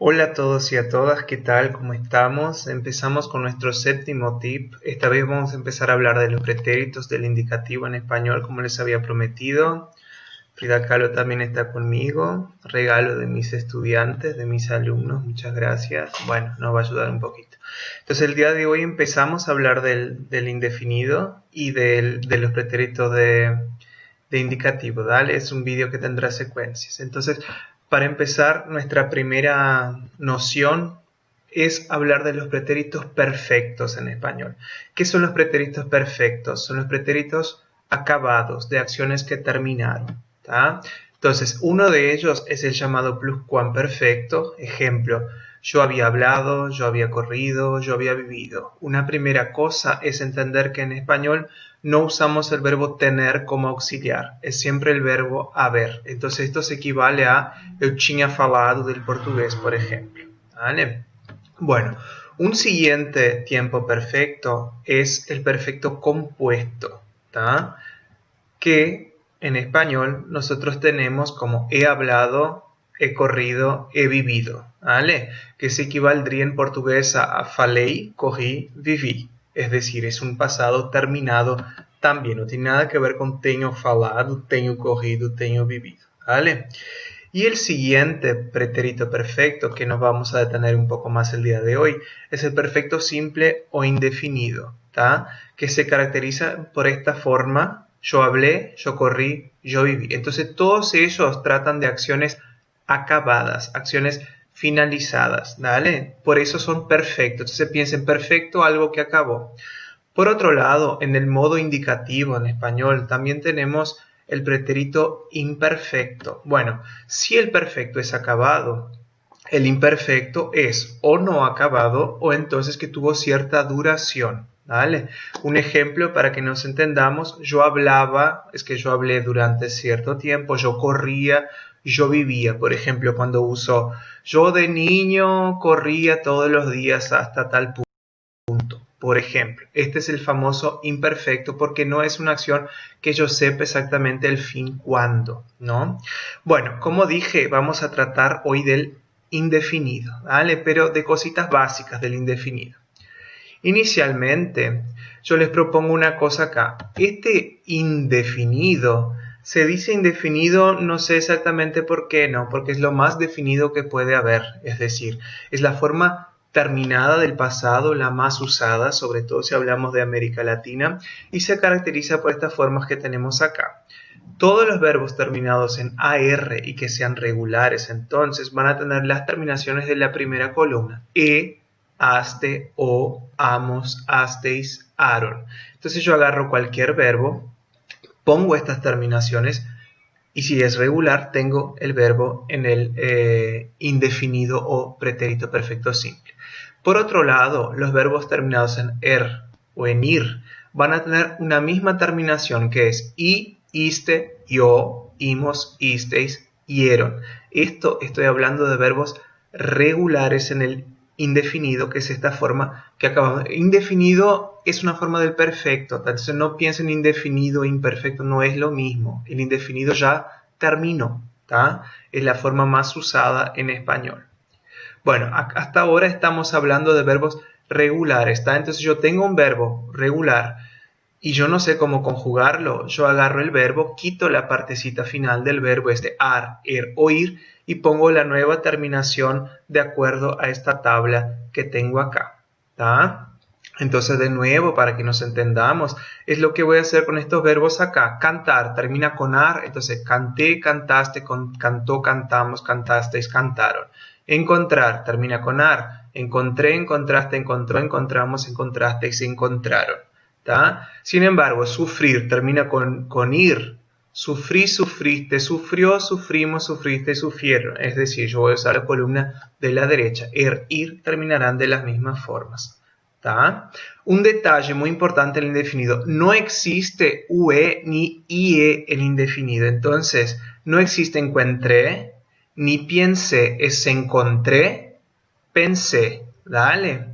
Hola a todos y a todas, ¿qué tal? ¿Cómo estamos? Empezamos con nuestro séptimo tip. Esta vez vamos a empezar a hablar de los pretéritos del indicativo en español, como les había prometido. Frida Kahlo también está conmigo, regalo de mis estudiantes, de mis alumnos, muchas gracias. Bueno, nos va a ayudar un poquito. Entonces el día de hoy empezamos a hablar del indefinido y de los pretéritos de indicativo, ¿vale? Es un vídeo que tendrá secuencias. Entonces, para empezar, nuestra primera noción es hablar de los pretéritos perfectos en español. ¿Qué son los pretéritos perfectos? Son los pretéritos acabados, de acciones que terminaron, ¿tá? Entonces, uno de ellos es el llamado pluscuamperfecto. Ejemplo, yo había hablado, yo había corrido, yo había vivido. Una primera cosa es entender que en español no usamos el verbo tener como auxiliar, es siempre el verbo haber. Entonces esto se equivale a eu tinha falado del portugués, por ejemplo, ¿vale? Bueno, un siguiente tiempo perfecto es el perfecto compuesto, ¿tá? Que en español nosotros tenemos como he hablado, he corrido, he vivido, ¿vale? Que se equivaldría en portugués a falei, corri, vivi. Es decir, es un pasado terminado también, no tiene nada que ver con tenho falado, tenho corrido, tenho vivido, ¿vale? Y el siguiente pretérito perfecto que nos vamos a detener un poco más el día de hoy es el perfecto simple o indefinido, ¿tá? Que se caracteriza por esta forma: yo hablé, yo corrí, yo viví. Entonces todos ellos tratan de acciones acabadas, acciones finalizadas, ¿vale? Por eso son perfectos. Entonces piensen perfecto, algo que acabó. Por otro lado, en el modo indicativo en español también tenemos el pretérito imperfecto. Bueno, si el perfecto es acabado, el imperfecto es o no acabado o entonces que tuvo cierta duración, ¿vale? Un ejemplo para que nos entendamos: yo hablaba, es que yo hablé durante cierto tiempo; yo corría, yo vivía. Por ejemplo, cuando uso yo de niño corría todos los días hasta tal punto. Por ejemplo, este es el famoso imperfecto porque no es una acción que yo sepa exactamente el fin cuándo, ¿no? Bueno, como dije, vamos a tratar hoy del indefinido, ¿vale? Pero de cositas básicas del indefinido. Inicialmente, yo les propongo una cosa acá. Este indefinido se dice indefinido, no sé exactamente por qué, no, porque es lo más definido que puede haber. Es decir, es la forma terminada del pasado, la más usada, sobre todo si hablamos de América Latina, y se caracteriza por estas formas que tenemos acá. Todos los verbos terminados en AR y que sean regulares, entonces, van a tener las terminaciones de la primera columna: aste, o, amos, asteis, aron. Entonces yo agarro cualquier verbo, pongo estas terminaciones, y si es regular, tengo el verbo en el indefinido o pretérito perfecto simple. Por otro lado, los verbos terminados en er o en ir van a tener una misma terminación, que es i, iste, yo, imos, isteis, ieron. Esto estoy hablando de verbos regulares en el indefinido, que es esta forma que acabamos. Indefinido es una forma del perfecto, entonces no piensen indefinido e imperfecto, no es lo mismo. El indefinido ya terminó, ¿tá? Es la forma más usada en español. Bueno, hasta ahora estamos hablando de verbos regulares, ¿tá? Entonces yo tengo un verbo regular y yo no sé cómo conjugarlo. Yo agarro el verbo, quito la partecita final del verbo, ar, er o ir, y pongo la nueva terminación de acuerdo a esta tabla que tengo acá, ¿tá? Entonces, de nuevo, para que nos entendamos, es lo que voy a hacer con estos verbos acá. Cantar termina con ar, entonces canté, cantaste, cantó, cantamos, cantasteis, cantaron. Encontrar termina con ar, encontré, encontraste, encontró, encontramos, encontrasteis, encontraron, ¿tá? Sin embargo, sufrir termina con ir. Sufrí, sufriste, sufrió, sufrimos, sufriste, sufrieron. Es decir, yo voy a usar la columna de la derecha. Ir terminarán de las mismas formas, ¿tá? Un detalle muy importante en el indefinido: no existe ue ni ie en indefinido. Entonces, no existe encuentré, ni piense es encontré, pensé, ¿vale?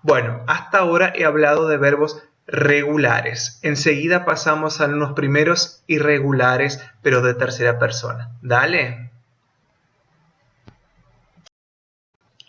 Bueno, hasta ahora he hablado de verbos regulares. Enseguida pasamos a unos primeros irregulares, pero de tercera persona. ¿Dale?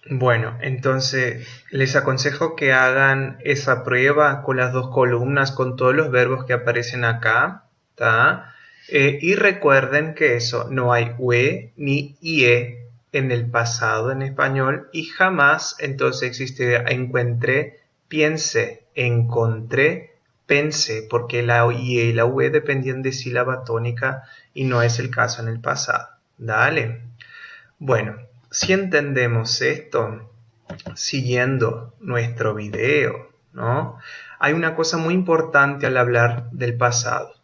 Bueno, entonces les aconsejo que hagan esa prueba con las dos columnas, con todos los verbos que aparecen acá, ¿tá? Y recuerden que eso, no hay ue ni ie en el pasado en español y jamás entonces existe encuentré, piense, encontré, pensé, porque la ie y la ue dependían de sílaba tónica y no es el caso en el pasado. Dale. Bueno, si entendemos esto, siguiendo nuestro video, ¿no? Hay una cosa muy importante al hablar del pasado.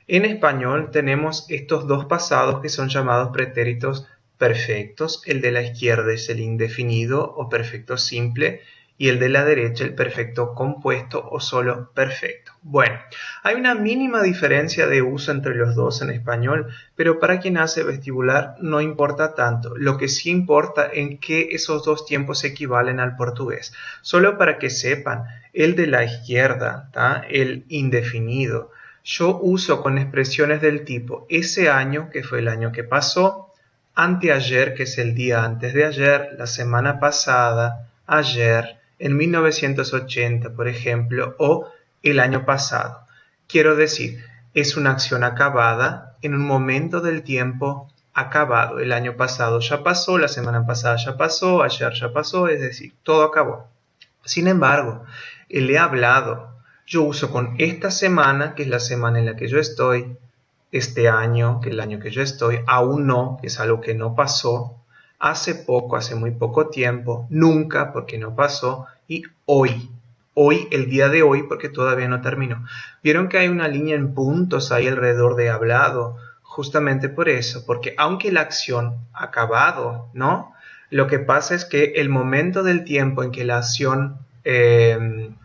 En español tenemos estos dos pasados que son llamados pretéritos perfectos. El de la izquierda es el indefinido o perfecto simple y el de la derecha el perfecto compuesto o solo perfecto. Bueno, hay una mínima diferencia de uso entre los dos en español, pero para quien hace vestibular no importa tanto. Lo que sí importa es que esos dos tiempos equivalen al portugués. Solo para que sepan, el de la izquierda, ¿tá? El indefinido, yo uso con expresiones del tipo ese año, que fue el año que pasó, anteayer, que es el día antes de ayer, la semana pasada, ayer, en 1980, por ejemplo, o el año pasado. Quiero decir, es una acción acabada en un momento del tiempo acabado. El año pasado ya pasó, la semana pasada ya pasó, ayer ya pasó, es decir, todo acabó. Sin embargo, el he hablado yo uso con esta semana, que es la semana en la que yo estoy, este año, que es el año que yo estoy, aún no, que es algo que no pasó, hace poco, hace muy poco tiempo, nunca, porque no pasó, y hoy. Hoy, el día de hoy, porque todavía no terminó. Vieron que hay una línea en puntos ahí alrededor de hablado, justamente por eso, porque aunque la acción ha acabado, ¿no? Lo que pasa es que el momento del tiempo en que la acción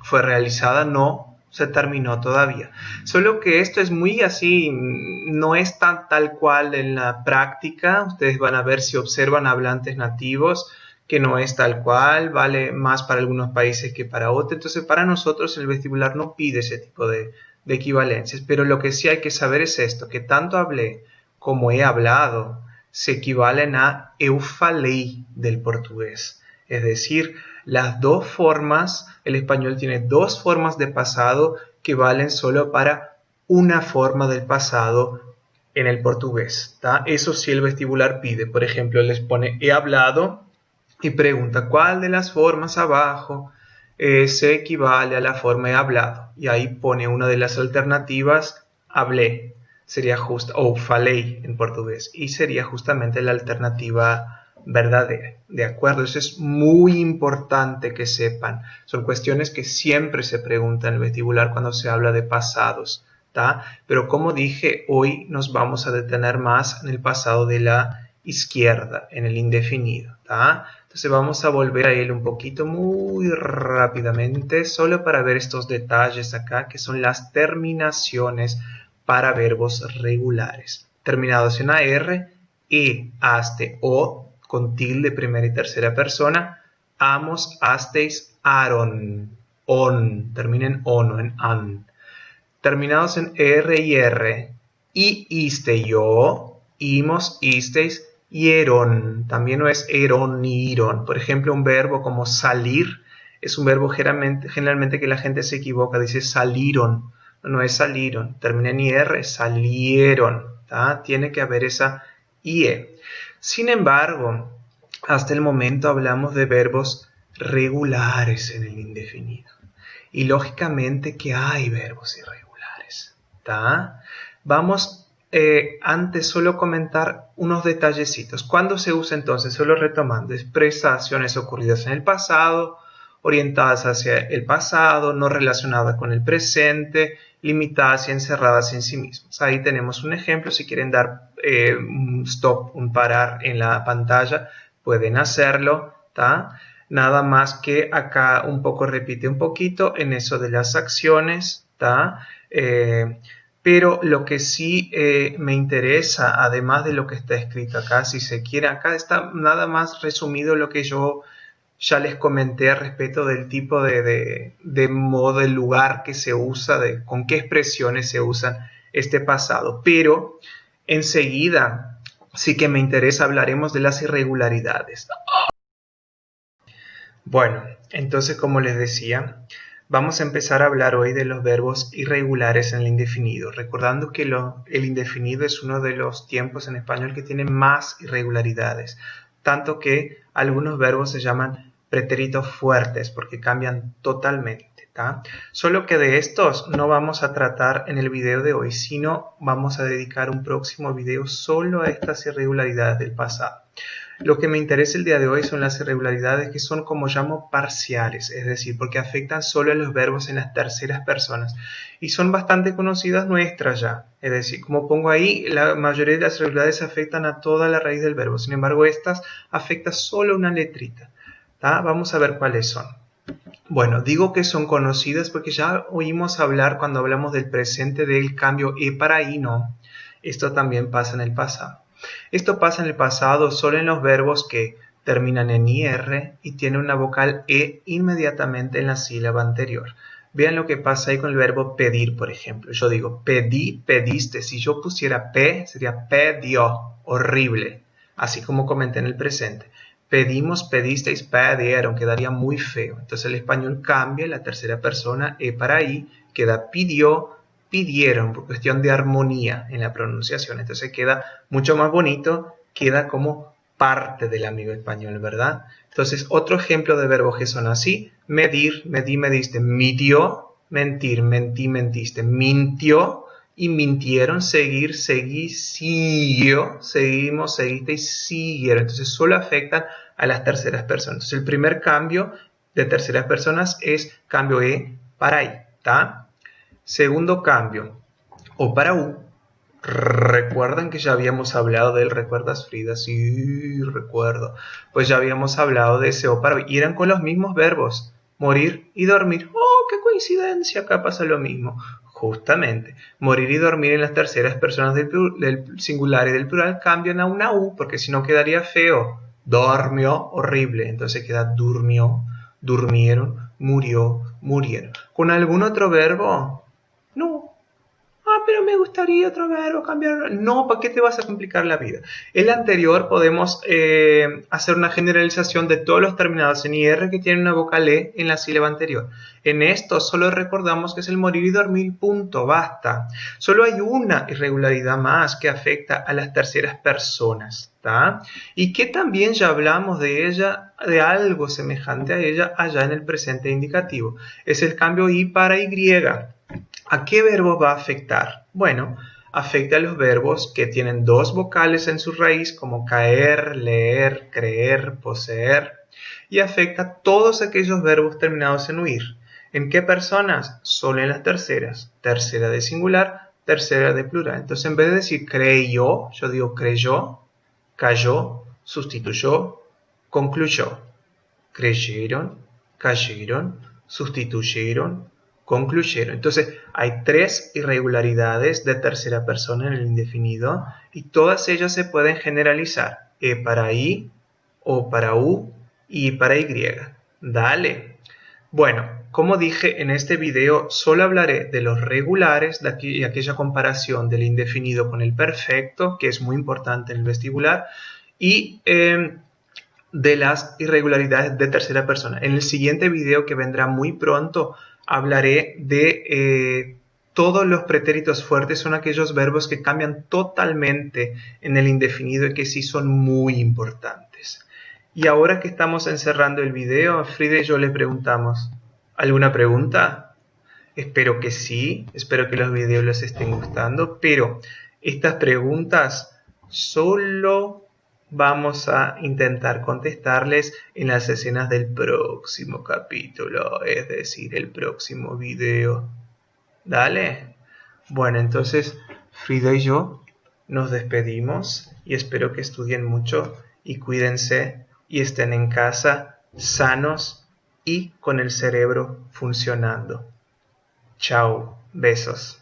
fue realizada no se terminó todavía. Solo que esto es muy así, no es tan tal cual en la práctica. Ustedes van a ver si observan hablantes nativos que no es tal cual, vale más para algunos países que para otros. Entonces para nosotros el vestibular no pide ese tipo de equivalencias. Pero lo que sí hay que saber es esto, que tanto hablé como he hablado se equivalen a eu falei del portugués. Es decir, las dos formas, el español tiene dos formas de pasado que valen solo para una forma del pasado en el portugués. ¿Tá? Eso sí el vestibular pide. Por ejemplo, les pone he hablado y pregunta cuál de las formas abajo se equivale a la forma he hablado. Y ahí pone una de las alternativas hablé. Sería justo, o falei en portugués. Y sería justamente la alternativa verdadera. ¿De acuerdo? Eso es muy importante que sepan. Son cuestiones que siempre se preguntan en el vestibular cuando se habla de pasados. ¿Tá? Pero como dije, hoy nos vamos a detener más en el pasado de la izquierda, en el indefinido. ¿Tá? Entonces vamos a volver a él un poquito muy rápidamente, solo para ver estos detalles acá, que son las terminaciones para verbos regulares. Terminados en AR, E, aste, O, con tilde primera y tercera persona, amos, asteis, aron, on, termina en on, no en an. Terminados en R y R, y iste, yo, imos, isteis, hieron. También no es eron ni iron. Por ejemplo, un verbo como salir es un verbo generalmente que la gente se equivoca, dice salieron. No es salieron, termina en IR, salieron. ¿Tá? Tiene que haber esa IE. Sin embargo, hasta el momento hablamos de verbos regulares en el indefinido. Y lógicamente que hay verbos irregulares. ¿Tá? Vamos antes solo comentar unos detallecitos. ¿Cuándo se usa entonces? Solo retomando, expresa acciones ocurridas en el pasado, orientadas hacia el pasado, no relacionadas con el presente, limitadas y encerradas en sí mismas. Ahí tenemos un ejemplo. Si quieren dar un stop, un parar en la pantalla, pueden hacerlo. ¿Tá? Nada más que acá un poco repite un poquito en eso de las acciones. ¿Tá? Pero lo que sí me interesa, además de lo que está escrito acá, si se quiere, acá está nada más resumido lo que yo ya les comenté al respecto del tipo de modo, del lugar que se usa, de con qué expresiones se usan este pasado. Pero enseguida sí que me interesa, hablaremos de las irregularidades. Bueno, entonces como les decía, vamos a empezar a hablar hoy de los verbos irregulares en el indefinido, recordando que el indefinido es uno de los tiempos en español que tiene más irregularidades, tanto que algunos verbos se llaman pretéritos fuertes porque cambian totalmente. ¿Tá? Solo que de estos no vamos a tratar en el video de hoy, sino vamos a dedicar un próximo video solo a estas irregularidades del pasado. Lo que me interesa el día de hoy son las irregularidades que son, como llamo, parciales, es decir, porque afectan solo a los verbos en las terceras personas y son bastante conocidas nuestras ya. Es decir, como pongo ahí, la mayoría de las irregularidades afectan a toda la raíz del verbo, sin embargo, estas afectan solo una letrita. ¿Tá? Vamos a ver cuáles son. Bueno, digo que son conocidas porque ya oímos hablar cuando hablamos del presente del cambio e para i no. Esto también pasa en el pasado. Esto pasa en el pasado solo en los verbos que terminan en IR y tienen una vocal E inmediatamente en la sílaba anterior. Vean lo que pasa ahí con el verbo pedir, por ejemplo. Yo digo pedí, pediste. Si yo pusiera P, sería pedió. Horrible. Así como comenté en el presente. Pedimos, pedisteis, pedieron. Quedaría muy feo. Entonces el español cambia la tercera persona E para I. Queda pidió, pidieron, por cuestión de armonía en la pronunciación. Entonces queda mucho más bonito, queda como parte del amigo español, ¿verdad? Entonces, otro ejemplo de verbos que son así: medir, medí, mediste, midió, mentir, mentí, mentiste, mintió y mintieron, seguir, seguí, siguió, seguimos, seguiste y siguieron. Entonces, solo afectan a las terceras personas. Entonces, el primer cambio de terceras personas es cambio E para I, ¿tá? Segundo cambio, O para U. ¿Recuerdan que ya habíamos hablado de él? ¿Recuerdas, Frida? Sí, recuerdo. Pues ya habíamos hablado de ese O para U. Y eran con los mismos verbos, morir y dormir. ¡Oh, qué coincidencia! Acá pasa lo mismo. Justamente, morir y dormir en las terceras personas del singular y del plural cambian a una U, porque si no quedaría feo. Dormió, horrible. Entonces queda durmió, durmieron, murió, murieron. ¿Con algún otro verbo? No. Ah, pero me gustaría otro verbo, cambiar. No, ¿para qué te vas a complicar la vida? El anterior podemos hacer una generalización de todos los terminados en IR que tienen una vocal E en la sílaba anterior. En esto solo recordamos que es el morir y dormir, punto, basta. Solo hay una irregularidad más que afecta a las terceras personas, ¿tá? Y que también ya hablamos de ella, de algo semejante a ella allá en el presente indicativo. Es el cambio I para Y. ¿A qué verbos va a afectar? Bueno, afecta a los verbos que tienen dos vocales en su raíz, como caer, leer, creer, poseer, y afecta a todos aquellos verbos terminados en huir. ¿En qué personas? Solo en las terceras. Tercera de singular, tercera de plural. Entonces, en vez de decir creyó, yo digo creyó, cayó, sustituyó, concluyó. Creyeron, cayeron, sustituyeron, concluyeron. Entonces, hay tres irregularidades de tercera persona en el indefinido y todas ellas se pueden generalizar. E para I, O para U y para Y. Dale. Bueno, como dije en este video, solo hablaré de los regulares, de aquella comparación del indefinido con el perfecto, que es muy importante en el vestibular, y de las irregularidades de tercera persona. En el siguiente video, que vendrá muy pronto, hablaré de todos los pretéritos fuertes. Son aquellos verbos que cambian totalmente en el indefinido y que sí son muy importantes. Y ahora que estamos encerrando el video, Frida y yo le preguntamos, ¿alguna pregunta? Espero que sí, espero que los videos les estén gustando, pero estas preguntas solo vamos a intentar contestarles en las escenas del próximo capítulo, es decir, el próximo video. ¿Dale? Bueno, entonces Frida y yo nos despedimos y espero que estudien mucho y cuídense y estén en casa sanos y con el cerebro funcionando. Chao, besos.